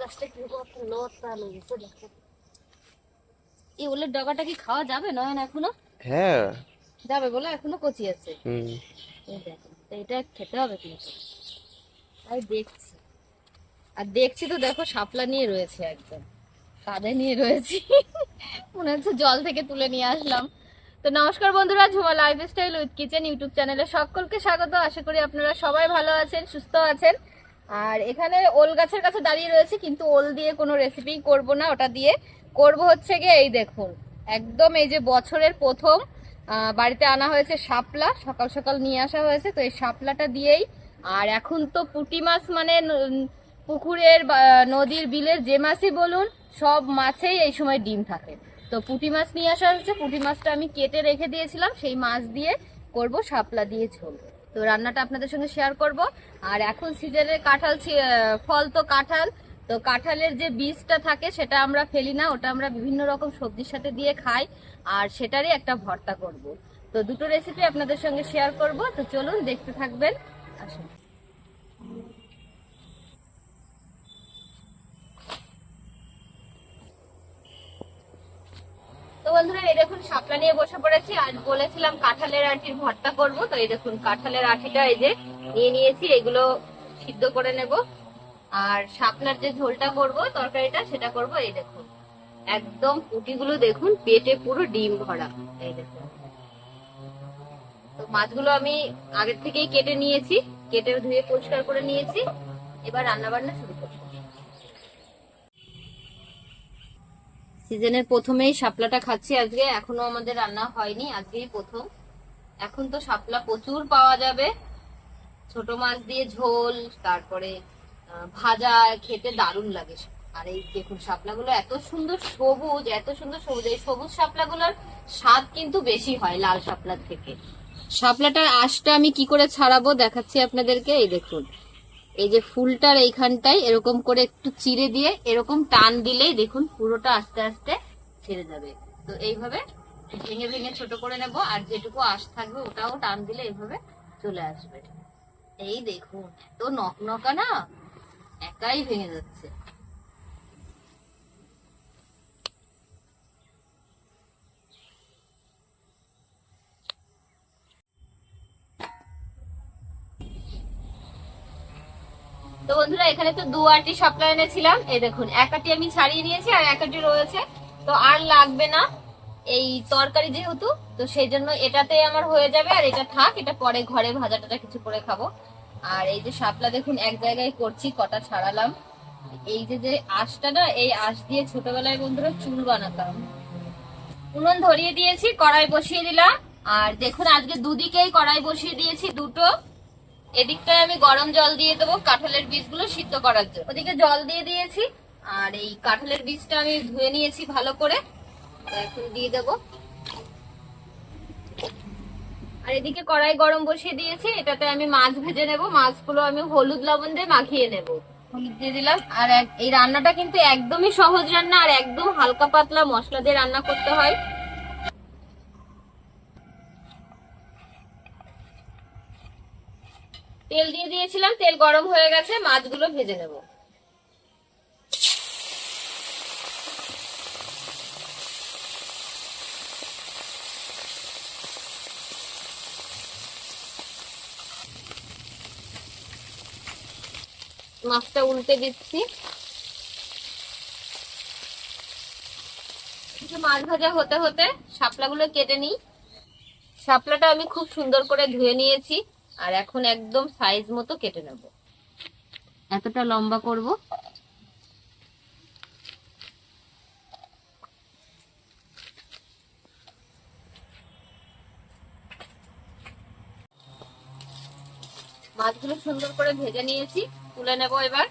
গাছটা কিরকম লতা লেগেছে দেখো। এই ওলের ডগাটা কি খাওয়া যাবে নয়ন এখনো? হ্যাঁ যাবে বলো, এখনো কচি আছে। হুম। এই দেখো, তো এটা খেতে হবে কিন্তু। তাই দেখছি, আর দেখছি তো দেখো শাপলা নিয়ে রয়েছে, একদম কাঁধে নিয়ে রয়েছি। মনে হচ্ছে জল থেকে তুলে নিয়ে আসলাম। তো নমস্কার বন্ধুরা, Jhuma lifestyle with kitchen YouTube চ্যানেলে সকলকে স্বাগত। আশা করি আপনারা সবাই ভালো আছেন, সুস্থ আছেন। আর এখানে ওল গাছের কাছে দাঁড়িয়ে রয়েছে, কিন্তু ওল দিয়ে কোনো রেসিপি করব না, ওটা দিয়ে করব হচ্ছে গিয়ে এই দেখুন, একদম এই যে বছরের প্রথম বাড়িতে আনা হয়েছে শাপলা, সকাল সকাল নিয়ে আসা হয়েছে, তো এই শাপলাটা দিয়েই। আর এখন তো পুঁটি মাছ মানে পুকুরের বা নদীর বিলের যে মাছই বলুন, সব মাছেই এই সময় ডিম থাকে। তো পুঁটি মাছ নিয়ে আসা হচ্ছে, পুঁটি মাছটা আমি কেটে রেখে দিয়েছিলাম, সেই মাছ দিয়ে করব শাপলা দিয়ে ঝোল। তো রান্নাটা আপনাদের সঙ্গে শেয়ার করব। আর এখন সিজনের কাঁঠাল ফল তো কাঁঠাল, তো কাঁঠালের যে বীজটা থাকে সেটা আমরা ফেলি না, ওটা আমরা বিভিন্ন রকম সবজির সাথে দিয়ে খাই, আর সেটারই একটা ভর্তা করব। তো দুটো রেসিপি আপনাদের সঙ্গে শেয়ার করব, তো চলুন দেখতে থাকবেন, আসুন। তো বন্ধুরা এই দেখুন, শাপলা নিয়ে বসে পড়েছি। আজ বলেছিলাম কাঁঠালের আটির ভর্তা করব, তো এই দেখুন কাঁঠালের আটিটা এই যে নিয়ে নিয়েছি, এগুলো সিদ্ধ করে নেব। আর শাপলার যে ঝোলটা করব, তরকারিটা সেটা করব। এই দেখুন একদম পুঁটিগুলো দেখুন, পেটে পুরো ডিম ভরা। এই দেখুন, তো মাছগুলো আমি আগের থেকেই কেটে নিয়েছি, কেটে ধুয়ে পরিষ্কার করে নিয়েছি। এবার রান্না বান্না শুরু করব। সিজনের প্রথমেই শাপলাটা খাচ্ছি আজকে, এখনো আমাদের রান্না হয়নি, আজকেই প্রথম। এখন তো শাপলা প্রচুর পাওয়া যাবে, ছোট মাছ দিয়ে ঝোল, তারপরে ভাজা, খেতে দারুণ লাগে। আর এই দেখুন শাপলাগুলো এত সুন্দর সবুজ, এত সুন্দর সবুজ, এই সবুজ শাপলাগুলোর স্বাদ কিন্তু বেশি হয় লাল শাপলার থেকে। শাপলাটার আঁশটা আমি কি করে ছাড়াবো দেখাচ্ছি আপনাদেরকে। এই দেখুন, এই যে ফুলটার এইখানটাই এরকম করে একটু চিড়ে দিয়ে এরকম টান দিলেই দেখুন পুরোটা আস্তে আস্তে ছেড়ে যাবে। তো এইভাবে ভেঙে ভেঙে ছোট করে নেব, আর যেটুকু আঁশ থাকবে ওটাও টান দিলে এইভাবে চলে আসবে। এই দেখুন এত নকনকা না, একাই ভেঙে যাচ্ছে। তো বন্ধুরা এখানে তো 2 আটি শাপলা এনেছিলাম, এই দেখুন 1 আটি আমি ছাড়িয়ে নিয়েছি আর 1 আটি রয়েছে, তো আর লাগবে না এই তরকারি যেহেতু, তো সেই জন্য এটাতে আমার হয়ে যাবে। আর এটা থাক, এটা পরে ঘরে ভাজাটা কিছু করে খাবো। আর এই যে শাপলা দেখুন এক জায়গায় করছি, কটা ছাড়ালাম। এই যে যে আঁশটা না, এই আঁশ দিয়ে ছোটবেলায় বন্ধুরা চুল বানাতাম। উনুন ধরিয়ে দিয়েছি, কড়াই বসিয়ে দিলাম। আর দেখুন আজকে দুদিকেই কড়াই বসিয়ে দিয়েছি দুটো। এদিকটায় আমি গরম জল দিয়ে দেবো কাঁঠালের বীজগুলো সিদ্ধ করার জন্য, ওদিকে জল দিয়ে দিয়েছি। আর এই কাঁঠালের বীজটা আমি ধুয়ে নিয়েছি ভালো করে, এখন দিয়ে দেবো। আর এদিকে কড়াই গরম বসিয়ে দিয়েছি, এটাতে আমি মাছ ভেজে নেব। মাছগুলো আমি হলুদ লবণ দিয়ে মাখিয়ে নেব। হলুদ দিয়ে দিলাম। আর এই রান্নাটা কিন্তু একদমই সহজ রান্না, আর একদম হালকা পাতলা মশলা দিয়ে রান্না করতে হয়। তেল দিয়ে দিয়েছিলাম, তেল গরম হয়ে গেছে, মাছগুলো ভেজে নেব। মাছটা উল্টে দিচ্ছি। মাছ ভাজা হতে হতে শাপলাগুলো কেটে নিই। শাপলাটা আমি খুব সুন্দর করে ধুয়ে নিয়েছি, আর এখন একদম সাইজ মতো কেটে নেব, এতটা লম্বা করব। মাছগুলো সুন্দর করে ভেজে নিয়েছি, তুলে নেব এবার।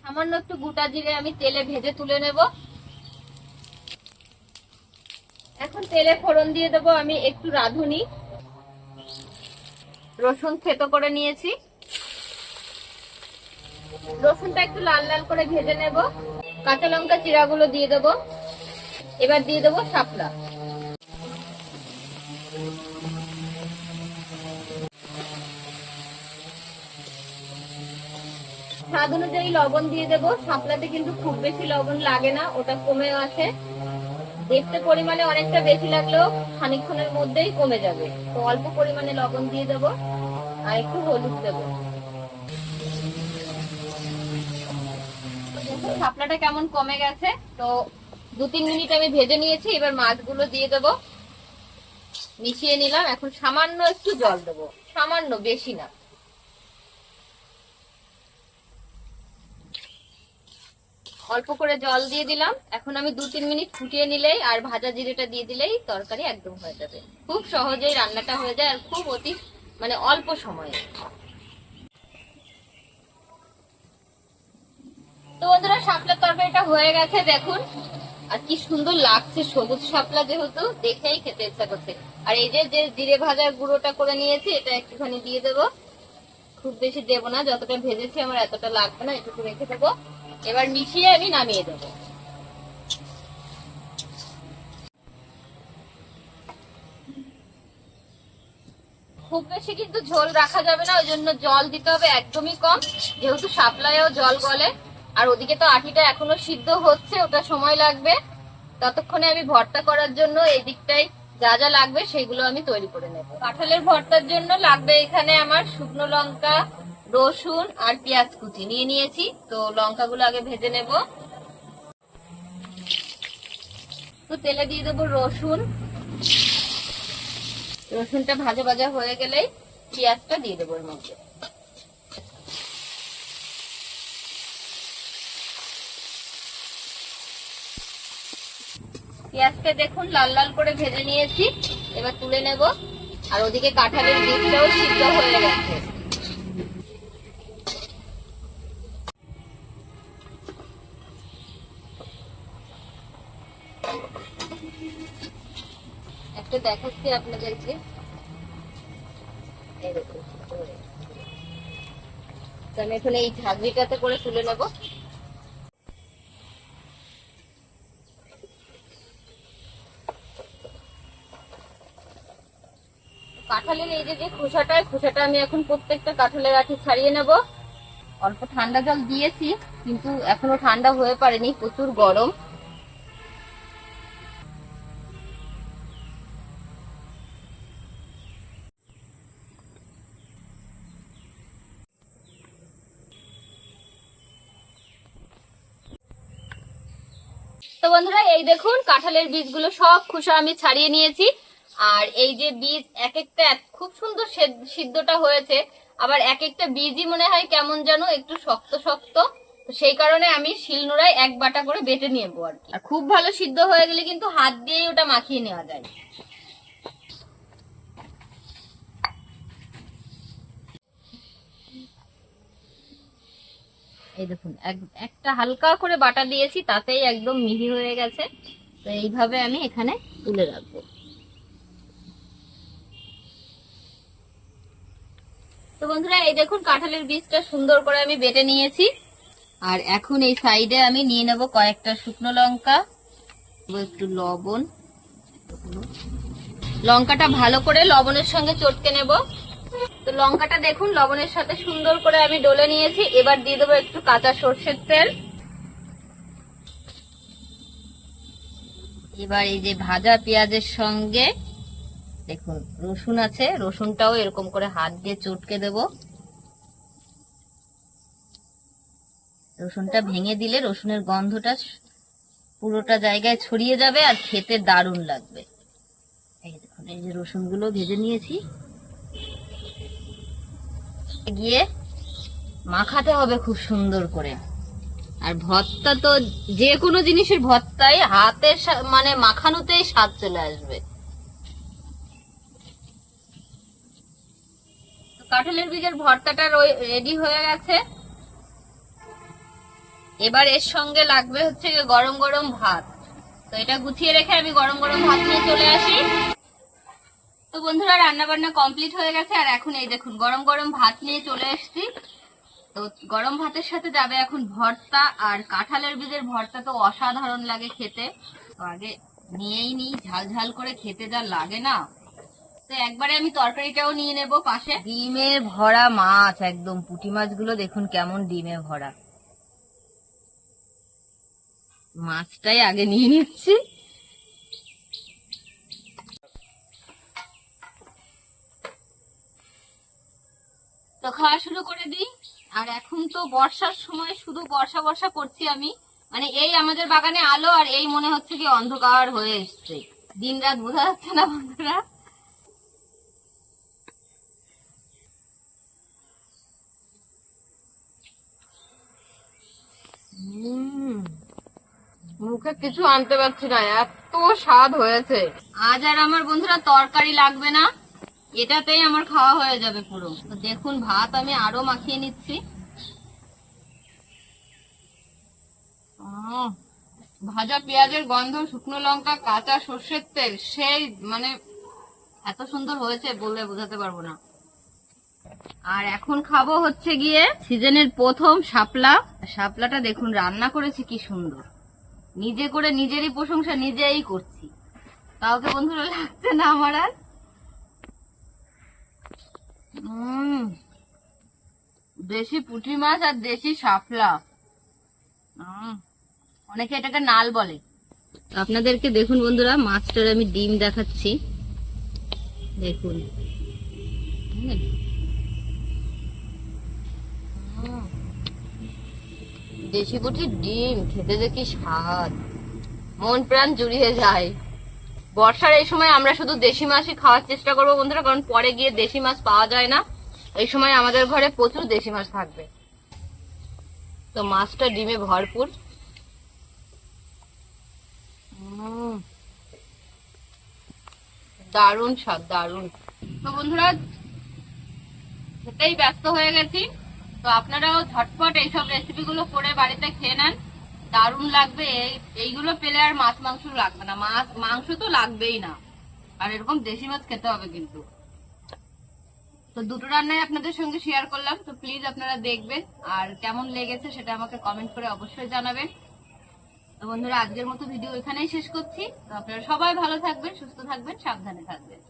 সামান্য একটু গোটা জিরে আমি তেলে ভেজে তুলে নেব। এখন তেলে ফোড়ন দিয়ে দেবো আমি একটু রাঁধুনি, রসুন থেতো করে নিয়েছি। রসুনটা একটু লাল লাল করে ভেজে নেব। কাঁচা লঙ্কা চিরাগুলো দিয়ে দেবো। এবার দিয়ে দেবো শাপলা। স্বাদ অনুযায়ী লবণ দিয়ে দেবো। শাপলাতে কিন্তু খুব বেশি লবণ লাগে না, ওটা কমে আসে। দেখতে পরিমাণে অনেকটা বেশি লাগলেও খানিকক্ষণের মধ্যেই কমে যাবে, তো অল্প পরিমাণে লবণ দিয়ে দেবো আর একটু হলুদ দেবো। শাপলাটা কেমন কমে গেছে, তো 2-3 মিনিট আমি ভেজে নিয়েছি। এবার মাছগুলো দিয়ে দেবো, মিশিয়ে নিলাম। এখন সামান্য একটু জল দেবো, সামান্য, বেশি না। অল্প করে জল দিয়ে দিলাম। এখন আমি 2-3 মিনিট ফুটিয়ে নিলেই আর ভাজা জিরেটা দিয়ে দিলেই তরকারি একদম হয়ে যাবে। খুব সহজেই রান্নাটা হয়ে যায় আর খুব অল্প সময়ে। তো বন্ধুরা, শাপলার তরকারিটা হয়ে গেছে দেখুন, আর কি সুন্দর লাগছে। সবুজ শাপলা যেহেতু, দেখেই খেতে ইচ্ছা করছে। আর এই যে জিরে ভাজার গুঁড়োটা করে নিয়েছি, এটা একটুখানি দিয়ে দেবো। খুব বেশি দেবো না, যতটা ভেজেছি আমার এতটা লাগবে না, একটু রেখে দেবো। এবার মিশিয়ে আমি নামিয়ে দেবো। খুব বেশি কিন্তু ঝোল রাখা যাবে না, ওই জন্য জল দিতে হবে একদমই কম, যেহেতু শাপলায়ও জল গলে। আর ওদিকে তো আটিটা এখনো সিদ্ধ হচ্ছে, ওটা সময় লাগবে। ততক্ষণে আমি ভর্তা করার জন্য এই দিকটাই যা যা লাগবে সেগুলো আমি তৈরি করে নেব। কাঁঠালের ভর্তার জন্য লাগবে এখানে আমার শুকনো লঙ্কা, রসুন আর পেঁয়াজ কুচি নিয়ে নিয়েছি। তো লঙ্কাগুলো আগে ভেজে নেব। তো তেলে দিয়ে দেবো রসুন। রসুনটা ভাজা ভাজা হয়ে গেলেই পেঁয়াজটা দিয়ে দেবো এর মধ্যে। পেঁয়াজটা দেখুন লাল লাল করে ভেজে নিয়েছি, এবার তুলে নেব। আর ওদিকে কাঁঠালের বীজটাও সিদ্ধ হয়ে গেছে। একটা দেখাচ্ছি আপনাদেরকে, আমি এখন এই ঝাঁঝরিটাতে করে তুলে নেব। কাঁঠালের এই যে খোসাটা আমি এখন প্রত্যেকটা কাঁঠালের আঠি ছাড়িয়ে নেব। অল্প ঠান্ডা জল দিয়েছি, কিন্তু এখনো ঠান্ডা হয়ে পারেনি, প্রচুর গরম। তো বন্ধুরা, এই দেখুন কাঁঠালের বীজগুলো সব খোসা আমি ছাড়িয়ে নিয়েছি। আর এই যে বীজ এক একটা খুব সুন্দর সিদ্ধটা হয়েছে, আবার এক একটা বীজই মনে হয় কেমন যেন একটু শক্ত শক্ত। সেই কারণে আমি শিলনোড়ায় এক বাটা করে বেটে নেবো আর কি। আর খুব ভালো সিদ্ধ হয়ে গেলে কিন্তু হাত দিয়েই ওটা মাখিয়ে নেওয়া যায়। এই দেখুন একটা হালকা করে বাটা দিয়েছি, তাতেই একদম মিহি হয়ে গেছে। তো এইভাবে আমি এখানে তুলে রাখবো। তো বন্ধুরা, এই দেখুন কাঁঠালের বীজটা সুন্দর করে আমি বেটে নিয়েছি। আর এখন এই সাইডে আমি নিয়ে নেব কয়েকটা শুকনো লঙ্কা, একটু লবণ। লঙ্কাটা ভালো করে লবণের সঙ্গে চটকে নেব। তো লঙ্কাটা দেখুন লবণের সাথে সুন্দর করে আমি ডলে নিয়েছি। এবার দিয়ে দেবো একটু কাঁচা সর্ষের তেল। এবার এই যে ভাজা পেঁয়াজের সঙ্গে দেখুন রসুন আছে, রসুনটাও এরকম করে হাত দিয়ে চটকে দেব। রসুনটা ভেঙে দিলে রসুনের গন্ধটা পুরোটা জায়গায় ছড়িয়ে যাবে আর খেতে দারুণ লাগবে। এই দেখুন, এই যে রসুনগুলো ভেজে নিয়েছি, গিয়ে মাখাতে হবে খুব সুন্দর করে। আর ভর্তা তো যে কোনো জিনিসের ভর্তায় হাতের মানে মাখানোতেই স্বাদ চলে আসবে। কাঁঠালের বীজের ভর্তাটা রেডি হয়ে গেছে। এবার এর সঙ্গে লাগবে হচ্ছে গরম গরম ভাত। তো এটা গুছিয়ে রেখে আমি গরম গরম ভাত নিয়ে চলে আসি। তো বন্ধুরা, রান্না বান্না কমপ্লিট হয়ে গেছে। আর এখন এই দেখুন গরম গরম ভাত নিয়ে চলে এসেছি। তো গরম ভাতের সাথে যাবে এখন ভর্তা। আর কাঁঠালের বীজের ভর্তা তো অসাধারণ লাগে খেতে। তো আগে নিয়েই নি, ঝাল ঝাল করে খেতে যা লাগে না। তো একবারে আমি তরকারিটাও নিয়ে নেব পাশে। ডিমে ভরা মাছ, একদম পুঁটি মাছগুলো দেখুন কেমন ডিমে ভরা। মাছটাই আগে নিয়ে নিচ্ছি। তো খাওয়া শুরু করে দিই। আর এখন তো বর্ষার সময় শুধু বর্ষা বর্ষা করছি আমি, মানে এই আমাদের বাগানে আলো আর এই মনে হচ্ছে কি অন্ধকার হয়ে এসছে, দিন রাত বোঝা যাচ্ছে না বন্ধুরা। মুখে কিছু আনতে পারছি না, এত স্বাদ হয়েছে। আজ আর আমার বন্ধুরা তরকারি লাগবে না, এটাতেই আমার খাওয়া হয়ে যাবে পুরো। তো দেখুন ভাত আমি আরো মাখিয়ে নিচ্ছি। ভাজা পেঁয়াজের গন্ধ, শুকনো লঙ্কা, কাঁচা সর্ষের তেল, সেই মানে এত সুন্দর হয়েছে বললে বোঝাতে পারবো না। আর এখন খাবো হচ্ছে গিয়ে সিজনের প্রথম শাপলা। শাপলাটা দেখুন রান্না করেছি কি সুন্দর, নিজে করে নিজেরই প্রশংসা নিজেই করছি, কাউকে বন্ধুরা লাগছে না আমার আর। দেশি পুঁটি মাছ আর দেশি শাপলা, অনেকে এটাকে নাল বলে। আপনাদেরকে দেখুন বন্ধুরা মাছটার আমি ডিম দেখাচ্ছি, দেখুন দেশি পুঁটির ডিম খেতে যে কি স্বাদ, মন প্রাণ জুড়িয়ে যায়। বর্ষার এই সময় আমরা শুধু দেশি মাছই খাওয়ার চেষ্টা করবো বন্ধুরা, কারণ পরে গিয়ে দেশি মাছ পাওয়া যায় না। এই সময় আমাদের ঘরে প্রচুর দেশি মাছ থাকবে। তো মাছটা ডিমে ভরপুর। দারুণ স্বাদ, দারুণ। তো বন্ধুরা খেতেই ব্যস্ত হয়ে গেছি, তো আপনারাও ঝটপট এইসব রেসিপি গুলো করে বাড়িতে খেয়ে নেন, দারুণ লাগবে। এইগুলো পেলে আর মাছ মাংস লাগবে না, মাছ মাংস তো লাগবেই না, আর এরকম দেশি মাছ খেতে হবে কিন্তু। তো দুটো রান্নাই আপনাদের সঙ্গে শেয়ার করলাম, তো প্লিজ আপনারা দেখবেন আর কেমন লেগেছে সেটা আমাকে কমেন্ট করে অবশ্যই জানাবেন। তো বন্ধুরা আজকের মতো ভিডিও এখানেই শেষ করছি। তো আপনারা সবাই ভালো থাকবেন, সুস্থ থাকবেন, সাবধানে থাকবেন।